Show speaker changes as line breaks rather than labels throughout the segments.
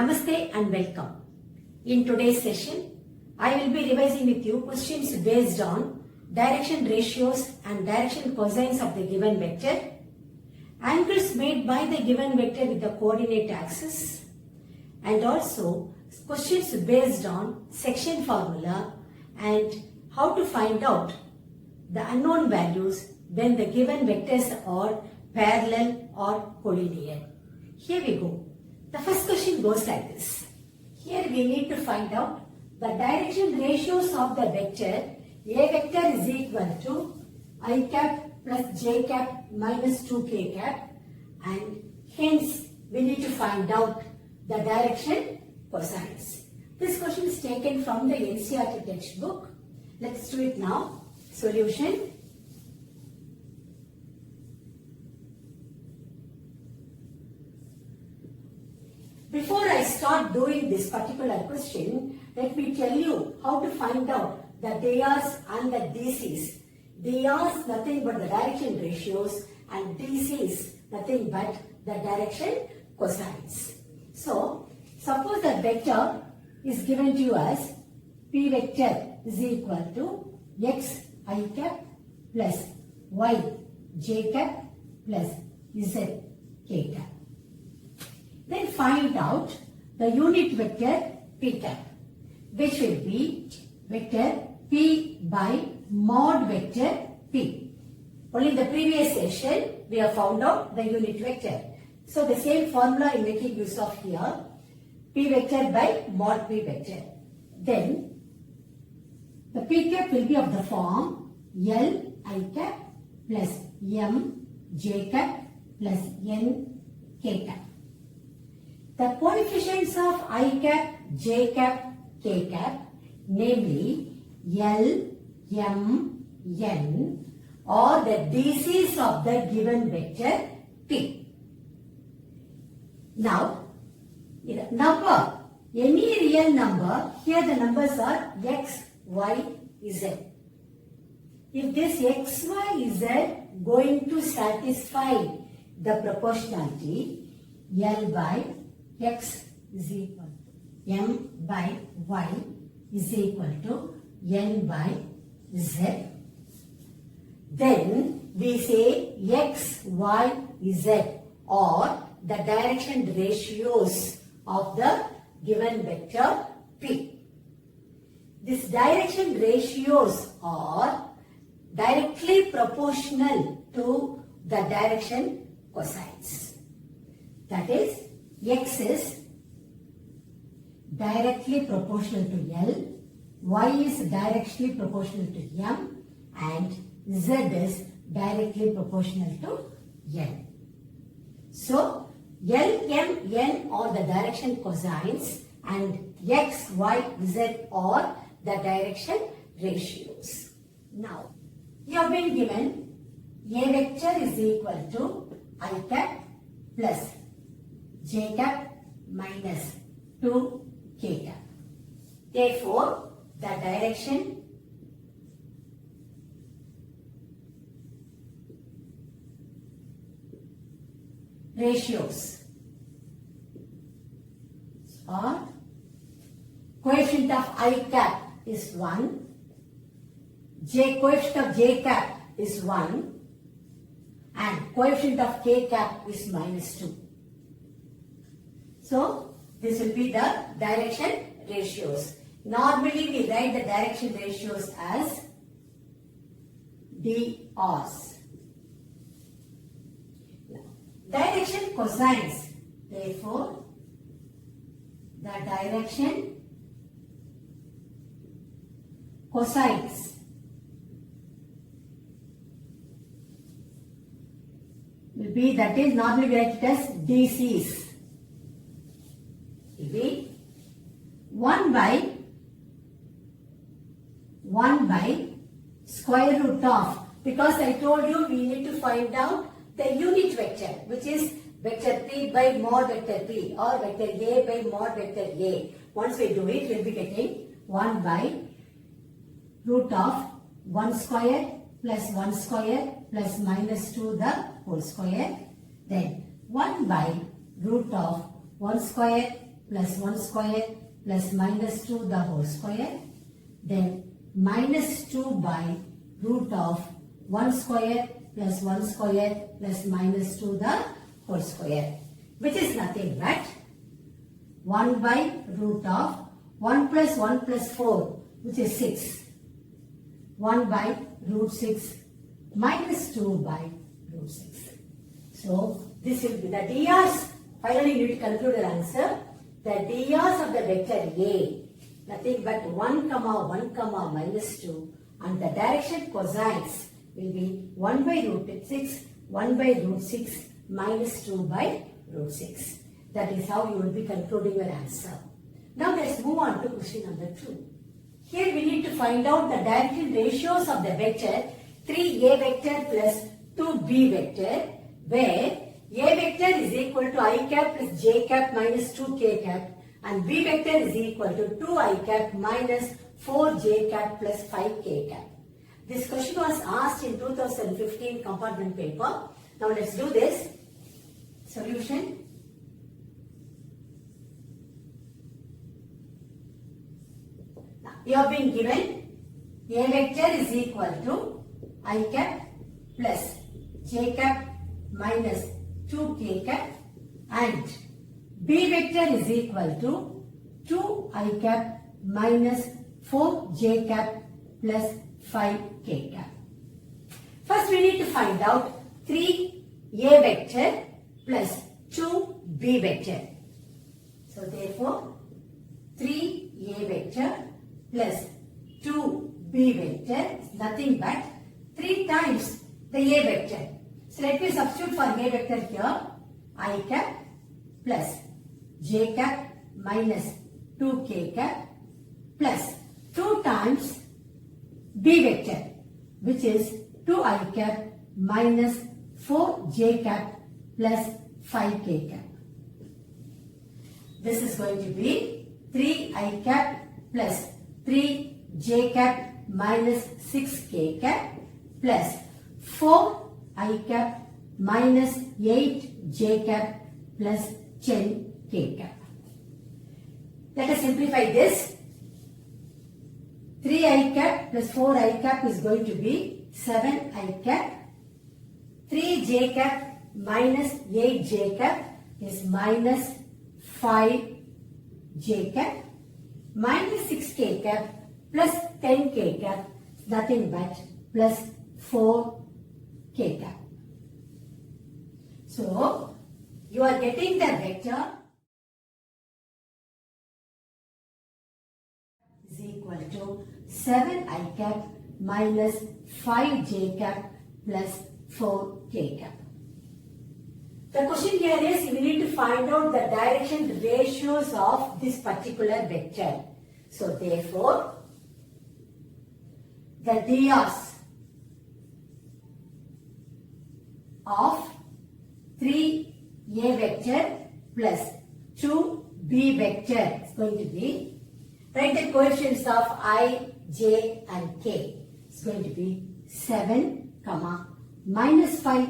Namaste and welcome. In today's session, I will be revising with you questions based on direction ratios and direction cosines of the given vector, angles made by the given vector with the coordinate axis, and also questions based on section formula and how to find out the unknown values when the given vectors are parallel or collinear. Here we go. The first question goes like this. Here we need to find out the direction ratios of the vector. A vector is equal to I cap plus j cap minus 2k cap, and hence we need to find out the direction cosines. This question is taken from the NCERT textbook. Let's do it now. Solution. Before I start doing this particular question, let me tell you how to find out the DRs and the DCs. DRs nothing but the direction ratios and DCs nothing but the direction cosines. So, suppose the vector is given to you as P vector is equal to x I cap plus y j cap plus z k cap. Then find out the unit vector p cap, which will be vector p by mod vector p. Only in the previous session we have found out the unit vector. So the same formula in making use of here, p vector by mod p vector. Then the p cap will be of the form L I cap plus M j cap plus N k cap. The coefficients of I cap, j cap, k cap, namely L, M, N, are the DCs of the given vector P. Now, number, any real number, here the numbers are x, y, z. If this x, y, z going to satisfy the proportionality, L by x is equal to m by y is equal to n by z. Then we say x, y, z are the direction ratios of the given vector P. These direction ratios are directly proportional to the direction cosines. That is, x is directly proportional to L, y is directly proportional to M, and z is directly proportional to N. So, L, M, N are the direction cosines and x, y, z are the direction ratios. Now, you have been given A vector is equal to I cap plus j cap minus 2k cap. Therefore, the direction ratios are coefficient of I cap is 1, coefficient of j cap is 1, and coefficient of k cap is minus 2. So, this will be the direction ratios. Normally, we write the direction ratios as DRs. Direction cosines. Therefore, the direction cosines will be, that is normally we write it as DCs. Will be 1 by square root of, because I told you we need to find out the unit vector, which is vector P by mod vector P or vector A by mod vector A. Once we do it, we will be getting 1 by root of 1 square plus 1 square plus minus 2 the whole square. Then 1 by root of 1 square plus 1 square plus minus 2 the whole square. Then minus 2 by root of 1 square plus 1 square plus minus 2 the whole square, which is nothing but 1 by root of 1 plus 4, which is 6. 1 by root 6 minus 2 by root 6. So this will be the drs. Finally, you need to conclude your answer. The drs of the vector A, nothing but 1 comma 1 comma minus 2, and the direction cosines will be 1 by root 6, 1 by root 6 minus 2 by root 6. That is how you will be concluding your answer. Now let's move on to question number 2. Here we need to find out the direction ratios of the vector 3a vector plus 2b vector, where a vector is equal to I cap plus j cap minus 2k cap and b vector is equal to 2I cap minus 4j cap plus 5k cap. This question was asked in 2015 compartment paper. Now let's do this. Solution. Now, you have been given a vector is equal to I cap plus j cap minus 2k cap and b vector is equal to 2I cap minus 4j cap plus 5k cap. First we need to find out 3a vector plus 2b vector. So therefore 3a vector plus 2b vector is nothing but 3 times the a vector. So let me substitute for a vector here. I cap plus j cap minus 2k cap plus 2 times b vector, which is 2I cap minus 4j cap plus 5k cap. This is going to be 3I cap plus 3j cap minus 6k cap plus 4I cap minus 8j cap plus 10k cap. Let us simplify this. 3I cap plus 4I cap is going to be 7I cap. 3j cap minus 8j cap is minus 5j cap minus 6k cap plus 10k cap is nothing but plus 4k cap. So you are getting the vector is equal to 7I cap minus 5j cap plus 4k cap. The question here is we need to find out the direction ratios of this particular vector. So therefore, the drs of 3a vector plus 2b vector is going to be, write the coefficients of I, j and k. It's going to be 7, minus 5,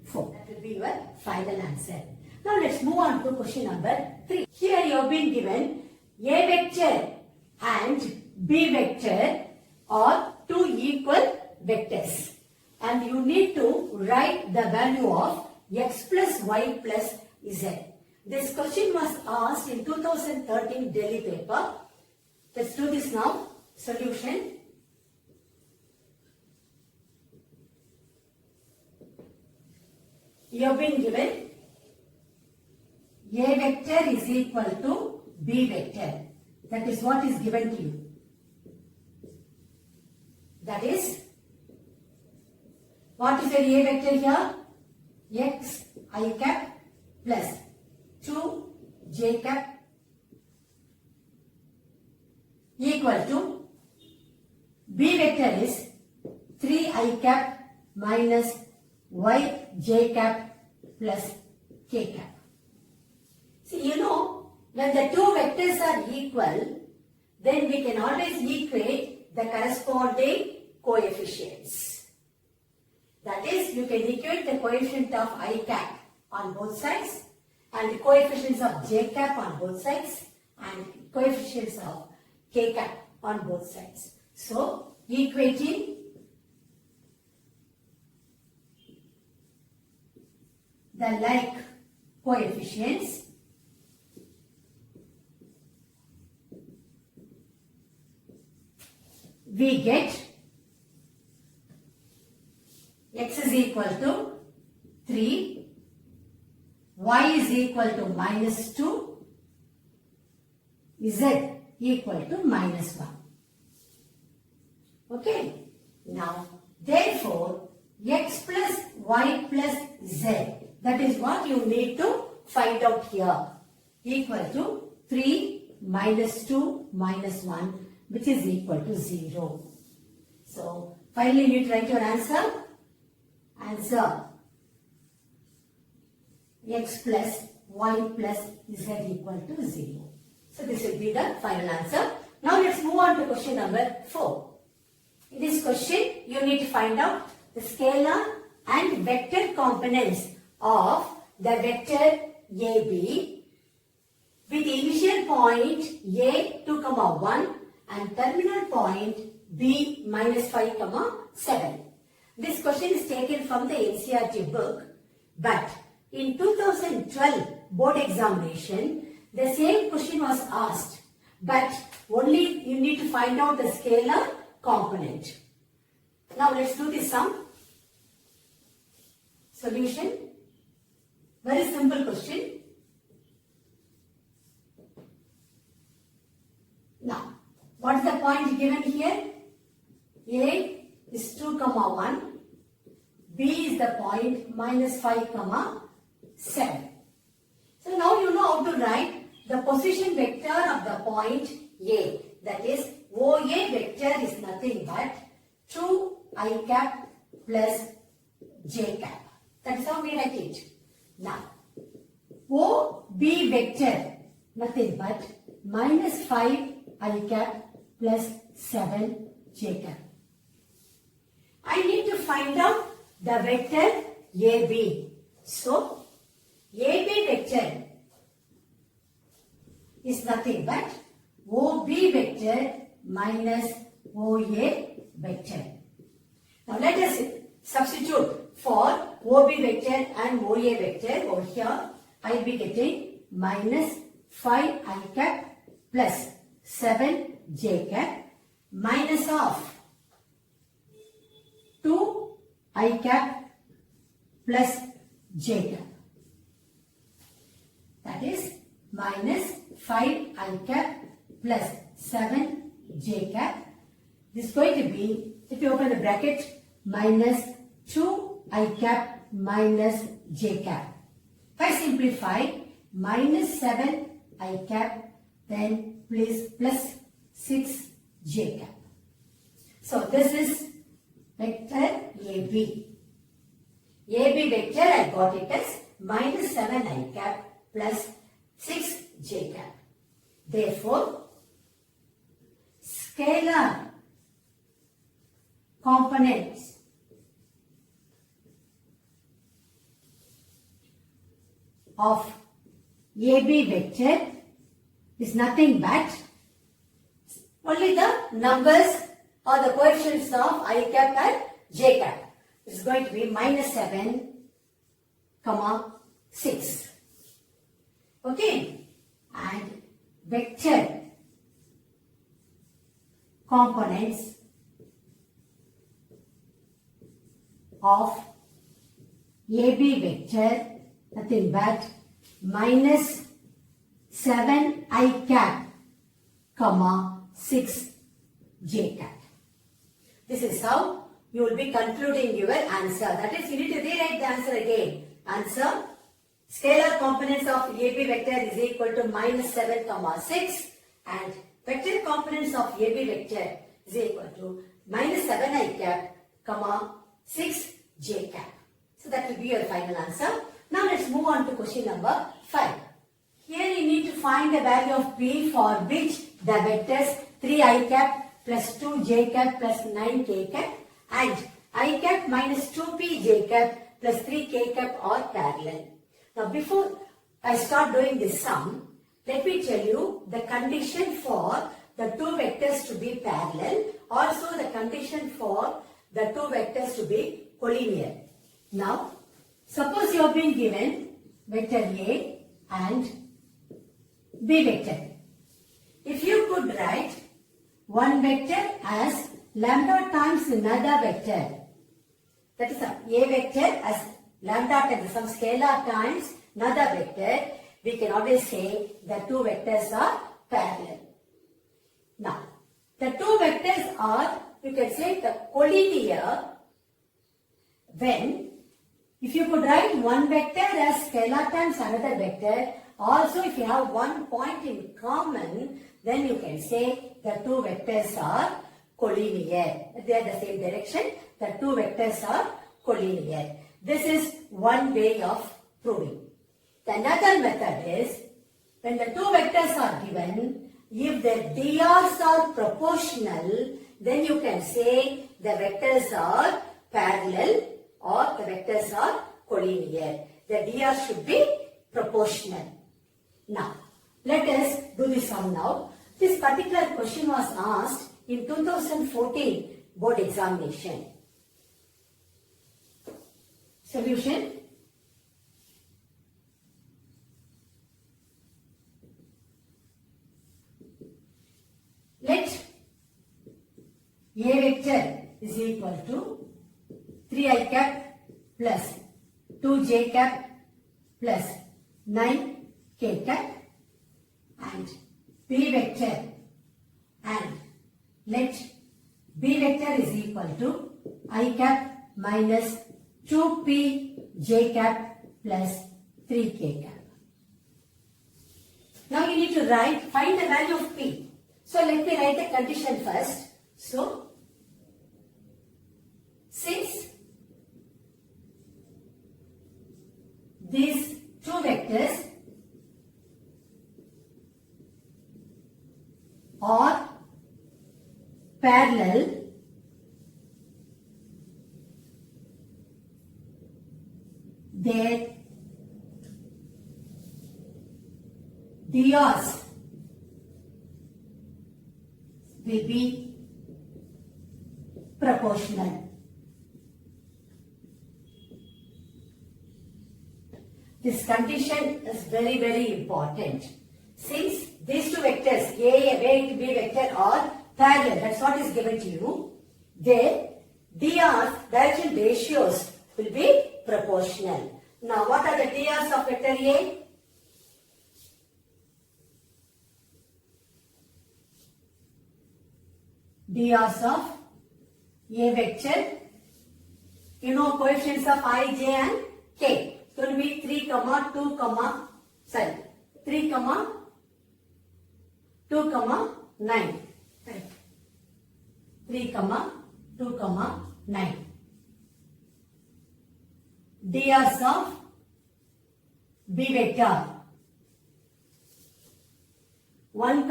4. That will be your final answer. Now let's move on to question number 3. Here you have been given a vector and b vector are two equal vectors. And you need to write the value of x plus y plus z. This question was asked in 2013 Delhi paper. Let's do this now. Solution. You have been given a vector is equal to b vector. That is what is given to you. That is, what is the a vector here? X I cap plus 2 j cap equal to b vector is 3 I cap minus y j cap plus k cap. See, you know, when the two vectors are equal, then we can always equate the corresponding coefficients. That is, you can equate the coefficient of I cap on both sides and coefficients of j cap on both sides and coefficients of k cap on both sides. So, equating the like coefficients, we get x is equal to 3, y is equal to minus 2, z equal to minus 1. Okay. Now, therefore, x plus y plus z, that is what you need to find out here, equal to 3 minus 2 minus 1, which is equal to 0. So, finally you need to write your answer. Answer x plus y plus z equal to 0. So, this will be the final answer. Now, let's move on to question number 4. In this question, you need to find out the scalar and vector components of the vector AB with initial point A 2, 1 and terminal point B minus 5, 7. This question is taken from the NCERT book, but in 2012 board examination, the same question was asked, but only you need to find out the scalar component. Now let's do this sum. Solution. Very simple question. Now, what is the point given here? A is 2, 1. B is the point minus 5, 7. So now you know how to write the position vector of the point A. That is, OA vector is nothing but 2i cap plus j cap. That's how we write it. Now, OB vector, nothing but minus 5i cap plus 7 j cap. I need to find out the vector AB. So, AB vector is nothing but OB vector minus OA vector. Now, let us substitute for OB vector and OA vector. Over here, I will be getting minus 5i cap plus 7j cap minus of 2i cap plus j cap. That is minus 5i cap plus 7j cap. This is going to be, if you open the bracket, minus 2i cap minus j cap. If I simplify, minus 7i cap, then please plus 6j cap. So this is vector AB. AB vector, I got it as minus 7i cap plus 6j cap. Therefore, scalar components of AB vector is nothing but only the numbers or the coefficients of I cap and j cap. It's going to be minus 7, 6. Okay. And vector components of AB vector, nothing but minus 7i cap, 6j cap. This is how you will be concluding your answer. That is, you need to rewrite the answer again. Answer, scalar components of AB vector is equal to minus 7, 6 and vector components of AB vector is equal to minus 7i cap, 6j cap. So that will be your final answer. Now let's move on to question number 5. Here you need to find the value of P for which the vectors 3i cap plus 2j cap plus 9k cap and I cap minus 2p j cap plus 3k cap are parallel. Now before I start doing this sum, let me tell you the condition for the two vectors to be parallel, also the condition for the two vectors to be collinear. Now, suppose you have been given vector A and B vector. If you could write one vector as lambda times another vector, that is A vector as lambda times some scalar times another vector, we can always say the two vectors are parallel. Now, the two vectors are, you can say, the collinear when, if you could write one vector as scalar times another vector, also if you have one point in common, then you can say the two vectors are collinear. They are the same direction, the two vectors are collinear. This is one way of proving. Another method is, when the two vectors are given, if the drs are proportional, then you can say the vectors are parallel or the vectors are collinear. The drs should be proportional. Now, let us do this sum now. This particular question was asked in 2014 board examination. Solution. Let A vector is equal to 3i cap plus 2j cap plus 9k cap and B vector, and let B vector is equal to I cap minus 2p j cap plus 3k cap. Now you need to find the value of p. So let me write the condition first. So, since these two vectors are parallel, their drs will be proportional. This condition is very, very important. Since these two vectors, A and B vector are parallel, that's what is given to you, their drs, direction ratios, will be proportional. Now, what are the drs of vector A? drs of A vector, you know coefficients of I, J and K. It will be 3, 2, 3, 2, 9. Right. 3, 2, 9. drs of B vector 1,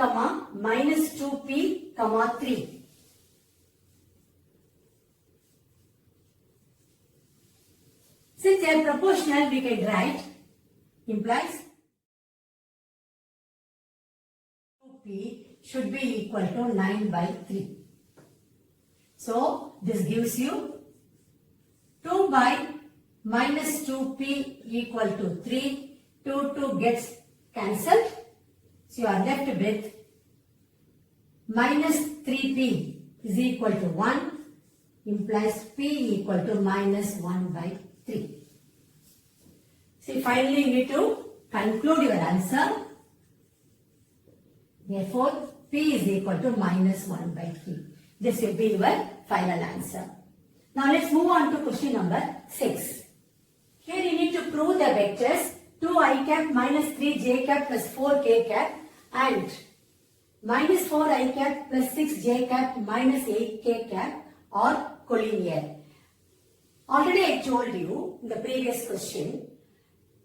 minus 2p, 3. Since they are proportional, we can write implies 2p should be equal to 9 by 3. So, this gives you 2 by minus 2p equal to 3. 2 gets cancelled. So, you are left with minus 3p is equal to 1 implies p equal to minus 1 by 3. See, finally you need to conclude your answer. Therefore, p is equal to minus 1 by 3. This will be your final answer. Now let's move on to question number 6. Here you need to prove the vectors 2i cap minus 3j cap plus 4k cap and minus 4i cap plus 6j cap minus 8k cap are collinear. Already I told you in the previous question,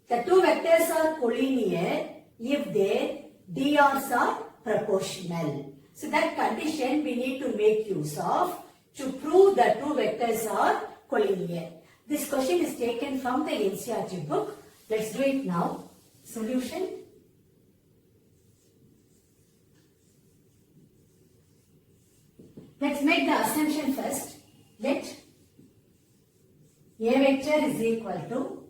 the two vectors are collinear if their drs are proportional. So that condition we need to make use of to prove the two vectors are collinear. This question is taken from the NCERT book. Let's do it now. Solution. Let's make the assumption first. Let A vector is equal to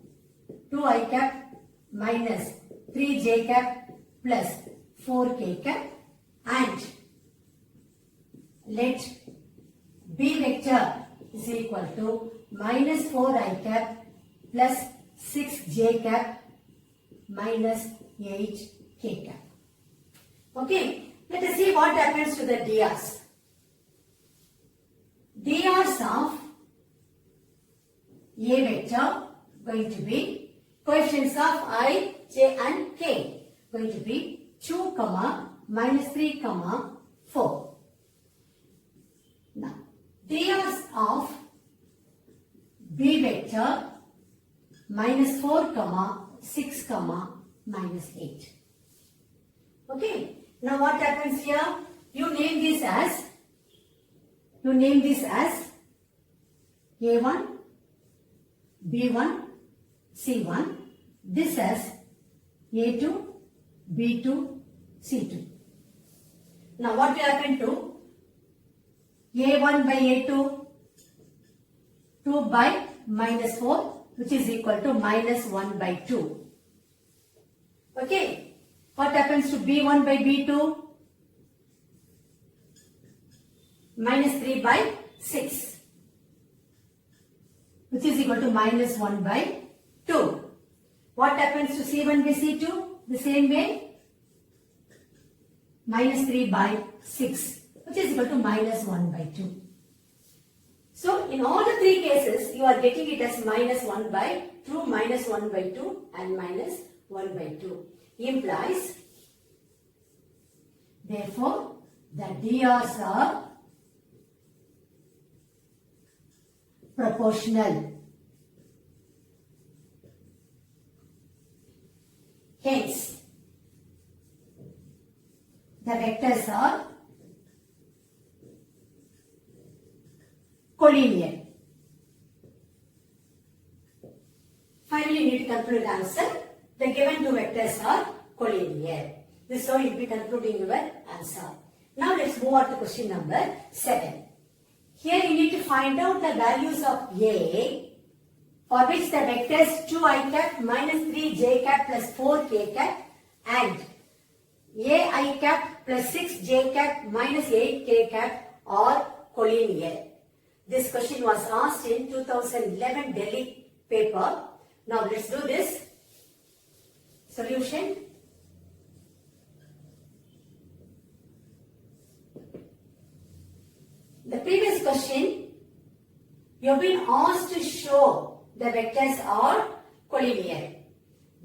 2i cap minus 3j cap plus 4k cap, and let B vector is equal to minus 4i cap plus 6j cap minus 8k cap. Okay, let us see what happens to the DRs. DRs of A vector going to be coefficients of I, J and K going to be 2, minus 3, 4. Now, DRs of B vector minus 4, 6, minus 8. Okay, now what happens here? You name this as A1, B1, C1. This as A2, B2, C2. Now what will happen to A1 by A2? 2 by minus 4, which is equal to minus 1 by 2. Okay. What happens to B1 by B2? Minus 3 by 6, which is equal to minus 1 by 2. What happens to C1 by C2? The same way. Minus 3 by 6, which is equal to minus 1 by 2. So, in all the three cases, you are getting it as minus 1 by 2, minus 1 by 2 and minus 1 by 2. Implies, therefore, the DRs are proportional. Hence, the vectors are collinear. Finally, you need to conclude the answer. The given two vectors are collinear. This is how you will be concluding your answer. Now, let's move on to question number 7. Here you need to find out the values of A, for which the vectors 2i cap minus 3j cap plus 4k cap and ai cap plus 6j cap minus 8k cap are collinear. This question was asked in 2011 Delhi paper. Now let's do this. Solution. The previous question, you have been asked to show the vectors are collinear.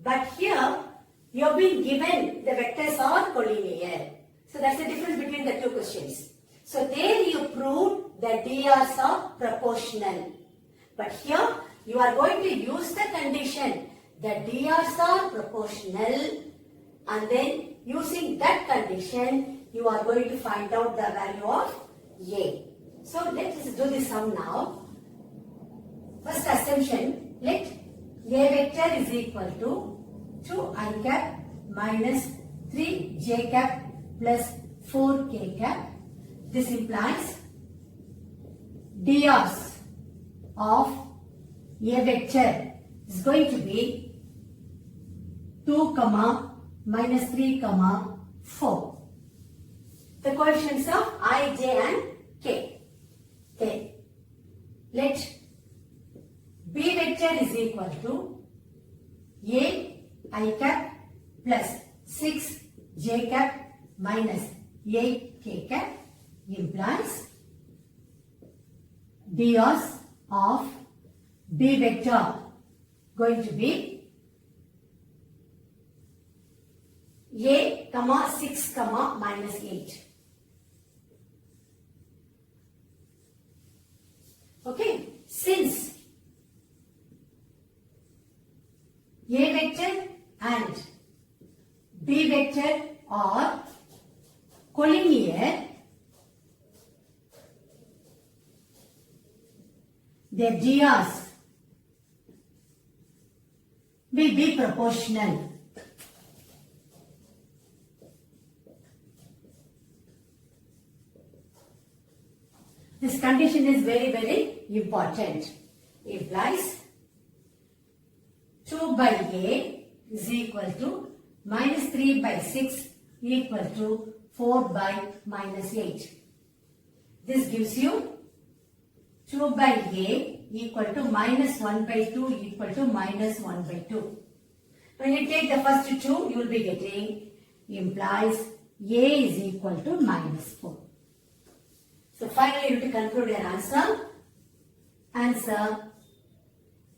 But here, you have been given the vectors are collinear. So that's the difference between the two questions. So there you proved that DRs are proportional. But here, you are going to use the condition that DRs are proportional, and then using that condition, you are going to find out the value of A. So let us do the sum now. First assumption, let A vector is equal to 2i cap minus 3j cap plus 4k cap. This implies DRs of A vector is going to be 2, minus 3, 4. The coefficients of I, J and K. Okay. Let B vector is equal to A I cap plus 6j cap minus 8k cap implies DRs of B vector going to be A, 6, minus 8. Okay, since A vector and B vector are collinear, their DRs will be proportional. This condition is very, very important. Implies 2 by A is equal to minus 3 by 6 equal to 4 by minus 8. This gives you 2 by A equal to minus 1 by 2 equal to minus 1 by 2. When you take the first 2, you will be getting implies A is equal to minus 4. So finally, you have to conclude your answer. Answer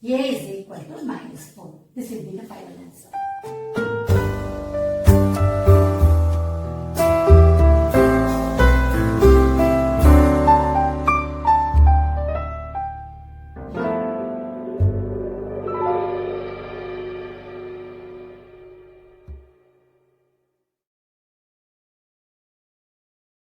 A is equal to minus 4. This will be the final answer.